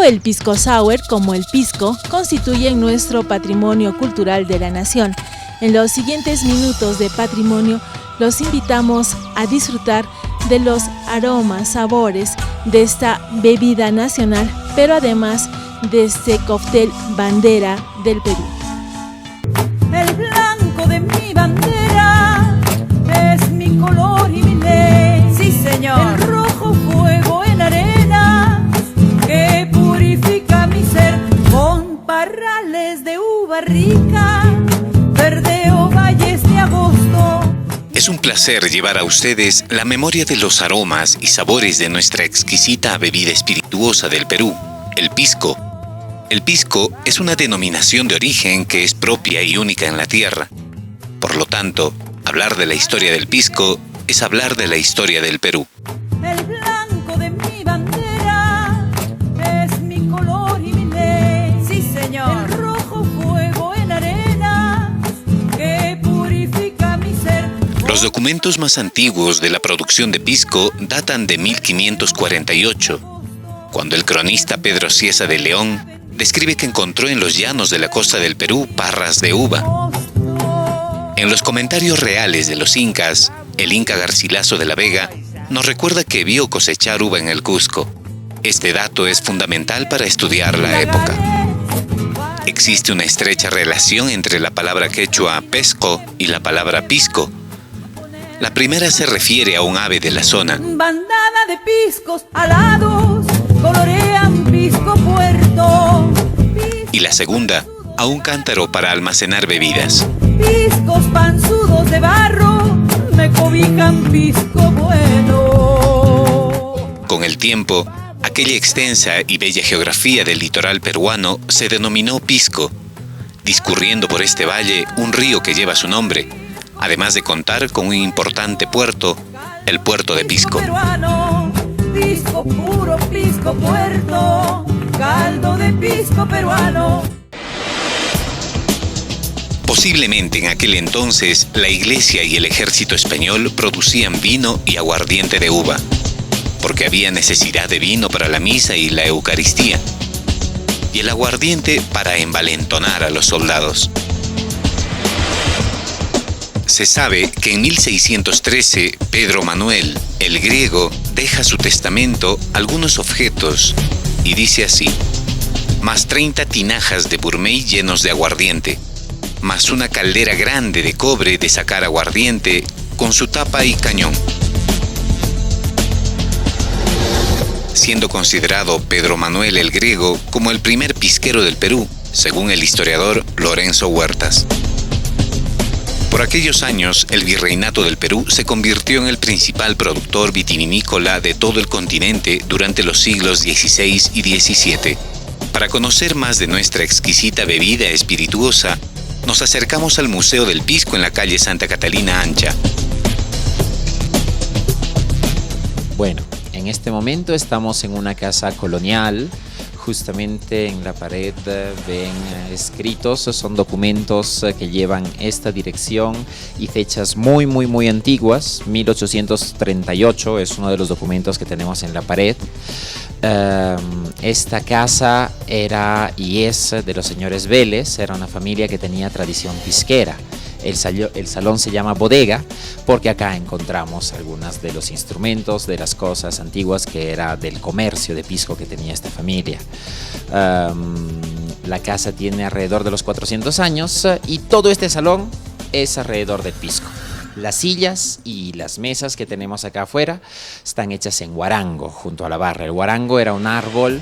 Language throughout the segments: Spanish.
Tanto el pisco sour como el pisco constituyen nuestro patrimonio cultural de la nación. En los siguientes minutos de patrimonio los invitamos a disfrutar de los aromas, sabores de esta bebida nacional, pero además de este cóctel bandera del Perú. El blanco de mi bandera es mi color y mi ley. Sí, señor. El rojo fuego en arena que purifica mi ser, con parrales de uva rica, verdeo valles de agosto. Es un placer llevar a ustedes la memoria de los aromas y sabores de nuestra exquisita bebida espirituosa del Perú, el pisco. El pisco es una denominación de origen que es propia y única en la tierra. Por lo tanto, hablar de la historia del pisco es hablar de la historia del Perú. El blanco de mi bandera es mi color y mi ley. Sí, señor. El rojo fuego en arena que purifica mi ser. Los documentos más antiguos de la producción de pisco datan de 1548, cuando el cronista Pedro Cieza de León describe que encontró en los llanos de la costa del Perú parras de uva. En los comentarios reales de los incas, el inca Garcilaso de la Vega nos recuerda que vio cosechar uva en el Cusco. Este dato es fundamental para estudiar la época. Existe una estrecha relación entre la palabra quechua pesco y la palabra pisco. La primera se refiere a un ave de la zona. Bandada de piscos alados colorean Pisco Puerto. Y la segunda, a un cántaro para almacenar bebidas. Piscos panzudos de barro me cobijan pisco bueno. Con el tiempo, aquella extensa y bella geografía del litoral peruano se denominó Pisco, discurriendo por este valle un río que lleva su nombre, además de contar con un importante puerto, el puerto de Pisco. Peruano, pisco puro, pisco puerto, caldo de pisco peruano. Posiblemente en aquel entonces la iglesia y el ejército español producían vino y aguardiente de uva, porque había necesidad de vino para la misa y la Eucaristía, y el aguardiente para envalentonar a los soldados. Se sabe que en 1613 Pedro Manuel, el griego, deja su testamento algunos objetos y dice así: más 30 tinajas de burmey llenos de aguardiente, más una caldera grande de cobre de sacar aguardiente con su tapa y cañón. Siendo considerado Pedro Manuel el Griego como el primer pisquero del Perú, según el historiador Lorenzo Huertas. Por aquellos años, el Virreinato del Perú se convirtió en el principal productor vitivinícola de todo el continente durante los siglos XVI y XVII. Para conocer más de nuestra exquisita bebida espirituosa, nos acercamos al Museo del Pisco en la calle Santa Catalina Ancha. Bueno, en este momento estamos en una casa colonial. Justamente en la pared ven escritos, son documentos que llevan esta dirección y fechas muy antiguas. 1838 es uno de los documentos que tenemos en la pared. Esta casa era y es de los señores Vélez, era una familia que tenía tradición pisquera. El salón se llama bodega porque acá encontramos algunos de los instrumentos, de las cosas antiguas que era del comercio de pisco que tenía esta familia. La casa tiene alrededor de los 400 años y todo este salón es alrededor del pisco. Las sillas y las mesas que tenemos acá afuera están hechas en guarango, junto a la barra. El guarango era un árbol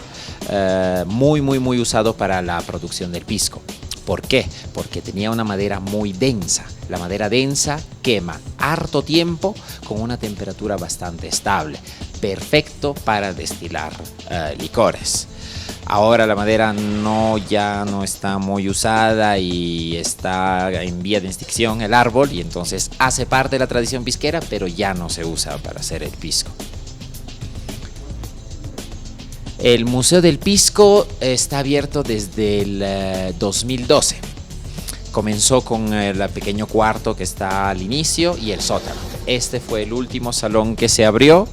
muy usado para la producción del pisco. ¿Por qué? Porque tenía una madera muy densa. La madera densa quema harto tiempo con una temperatura bastante estable. Perfecto para destilar licores. Ahora la madera ya no está muy usada y está en vía de extinción el árbol, y entonces hace parte de la tradición pisquera, pero ya no se usa para hacer el pisco. El Museo del Pisco está abierto desde el 2012. Comenzó con el pequeño cuarto que está al inicio y el sótano. Este fue el último salón que se abrió.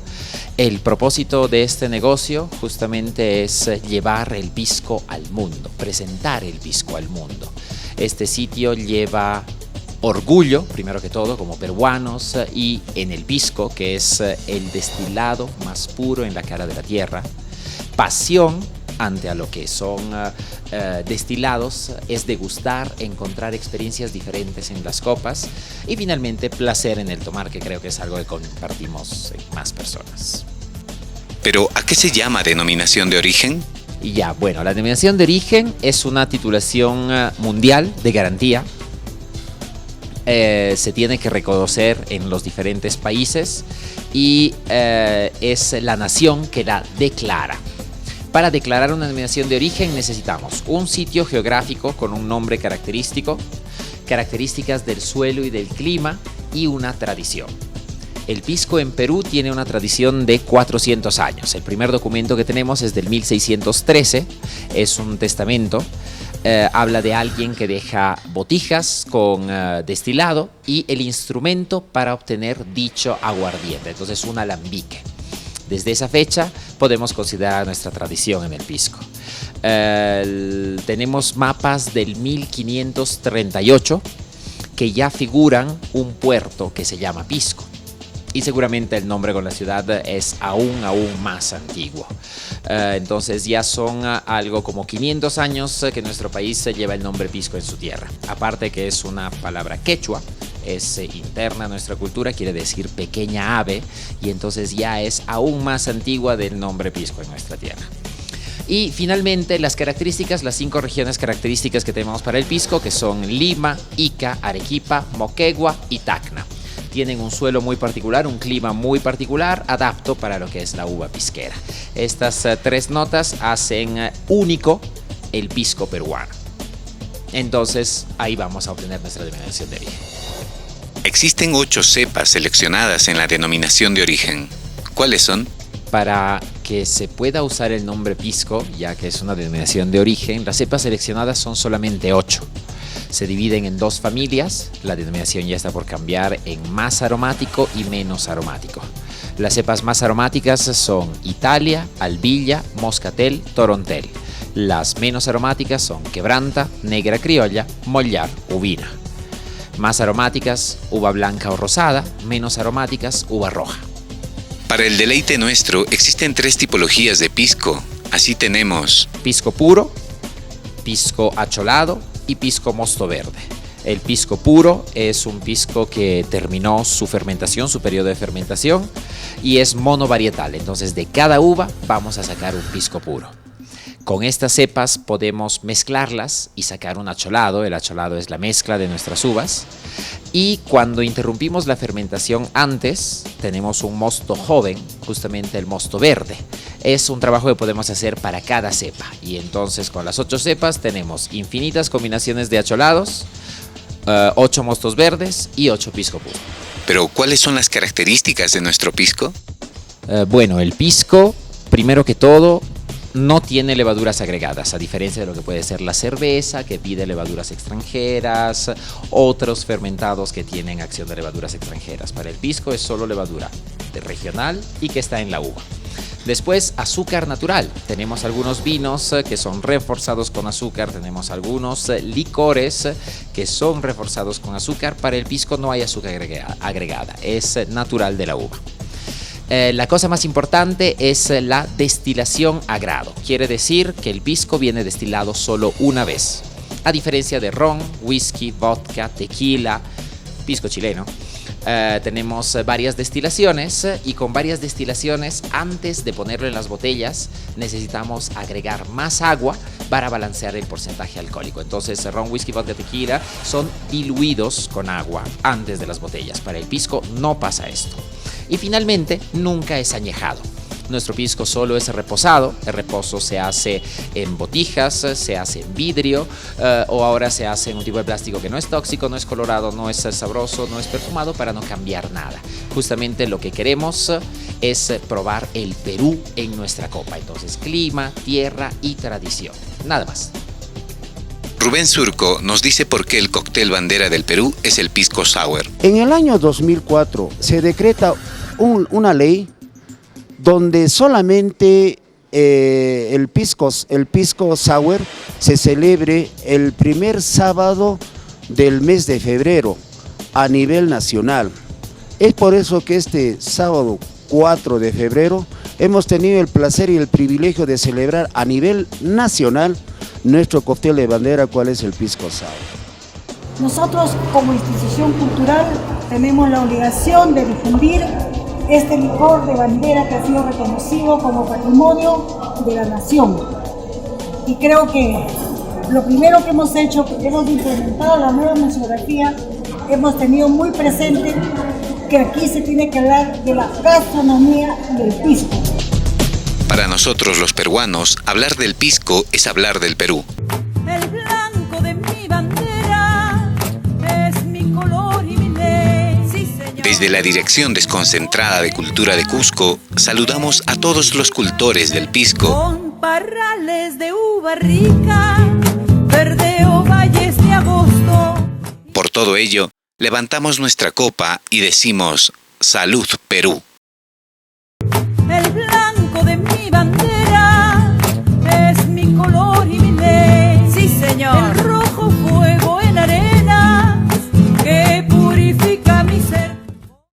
El propósito de este negocio justamente es llevar el pisco al mundo, presentar el pisco al mundo. Este sitio lleva orgullo, primero que todo, como peruanos, y en el pisco, que es el destilado más puro en la cara de la tierra. Pasión ante a lo que son destilados, es degustar, encontrar experiencias diferentes en las copas, y finalmente placer en el tomar, que creo que es algo que compartimos en más personas. Pero, ¿a qué se llama denominación de origen? Y ya, bueno, la denominación de origen es una titulación mundial de garantía. Se tiene que reconocer en los diferentes países y es la nación que la declara. Para declarar una denominación de origen necesitamos un sitio geográfico con un nombre característico, características del suelo y del clima y una tradición. El pisco en Perú tiene una tradición de 400 años. El primer documento que tenemos es del 1613, es un testamento. Habla de alguien que deja botijas con destilado y el instrumento para obtener dicho aguardiente, entonces un alambique. Desde esa fecha podemos considerar nuestra tradición en el pisco. Tenemos mapas del 1538 que ya figuran un puerto que se llama Pisco. Y seguramente el nombre con la ciudad es aún más antiguo. Entonces ya son algo como 500 años que nuestro país lleva el nombre pisco en su tierra. Aparte que es una palabra quechua, es interna a nuestra cultura, quiere decir pequeña ave, y entonces ya es aún más antigua del nombre pisco en nuestra tierra. Y finalmente las características, las 5 regiones características que tenemos para el pisco, que son Lima, Ica, Arequipa, Moquegua y Tacna. Tienen un suelo muy particular, un clima muy particular, adapto para lo que es la uva pisquera. Estas 3 notas hacen único el pisco peruano. Entonces, ahí vamos a obtener nuestra denominación de origen. Existen 8 cepas seleccionadas en la denominación de origen. ¿Cuáles son? Para que se pueda usar el nombre pisco, ya que es una denominación de origen, las cepas seleccionadas son solamente 8. Se dividen en 2 familias, la denominación ya está por cambiar en más aromático y menos aromático. Las cepas más aromáticas son Italia, Albilla, Moscatel, Torontel. Las menos aromáticas son Quebranta, Negra Criolla, Mollar, Uvina. Más aromáticas, uva blanca o rosada, menos aromáticas, uva roja. Para el deleite nuestro existen 3 tipologías de pisco. Así tenemos pisco puro, pisco acholado y pisco mosto verde. El pisco puro es un pisco que terminó su fermentación, su periodo de fermentación, y es monovarietal. Entonces de cada uva vamos a sacar un pisco puro. Con estas cepas podemos mezclarlas y sacar un acholado. El acholado es la mezcla de nuestras uvas. Y cuando interrumpimos la fermentación antes, tenemos un mosto joven, justamente el mosto verde. Es un trabajo que podemos hacer para cada cepa. Y entonces con las 8 cepas tenemos infinitas combinaciones de acholados, 8 mostos verdes y 8 pisco puro. Pero, ¿cuáles son las características de nuestro pisco? Bueno, el pisco, primero que todo, no tiene levaduras agregadas, a diferencia de lo que puede ser la cerveza, que pide levaduras extranjeras, otros fermentados que tienen acción de levaduras extranjeras. Para el pisco es solo levadura regional y que está en la uva. Después, azúcar natural. Tenemos algunos vinos que son reforzados con azúcar, tenemos algunos licores que son reforzados con azúcar. Para el pisco no hay azúcar agregada, es natural de la uva. La cosa más importante es la destilación a grado. Quiere decir que el pisco viene destilado solo una vez. A diferencia de ron, whisky, vodka, tequila, pisco chileno, tenemos varias destilaciones y con varias destilaciones, antes de ponerlo en las botellas, necesitamos agregar más agua para balancear el porcentaje alcohólico. Entonces, ron, whisky, vodka, tequila son diluidos con agua antes de las botellas. Para el pisco no pasa esto. Y finalmente, nunca es añejado. Nuestro pisco solo es reposado. El reposo se hace en botijas, se hace en vidrio o ahora se hace en un tipo de plástico que no es tóxico, no es colorado, no es sabroso, no es perfumado, para no cambiar nada. Justamente lo que queremos es probar el Perú en nuestra copa. Entonces, clima, tierra y tradición. Nada más. Rubén Surco nos dice por qué el cóctel bandera del Perú es el pisco sour. En el año 2004 se decreta una ley donde solamente el pisco sour se celebre el primer sábado del mes de febrero a nivel nacional. Es por eso que este sábado 4 de febrero hemos tenido el placer y el privilegio de celebrar a nivel nacional nuestro cóctel de bandera, cuál es el pisco sour. Nosotros como institución cultural tenemos la obligación de difundir este licor de bandera que ha sido reconocido como patrimonio de la nación. Y creo que lo primero que hemos hecho, que hemos implementado la nueva museografía, hemos tenido muy presente que aquí se tiene que hablar de la gastronomía del pisco. Para nosotros los peruanos, hablar del pisco es hablar del Perú. El blanco de mi bandera es mi color y mi ley. Sí, señor. Desde la Dirección Desconcentrada de Cultura de Cusco, saludamos a todos los cultores del pisco. Con parrales de uva rica, verdeo valles de agosto. Por todo ello, levantamos nuestra copa y decimos: ¡Salud, Perú!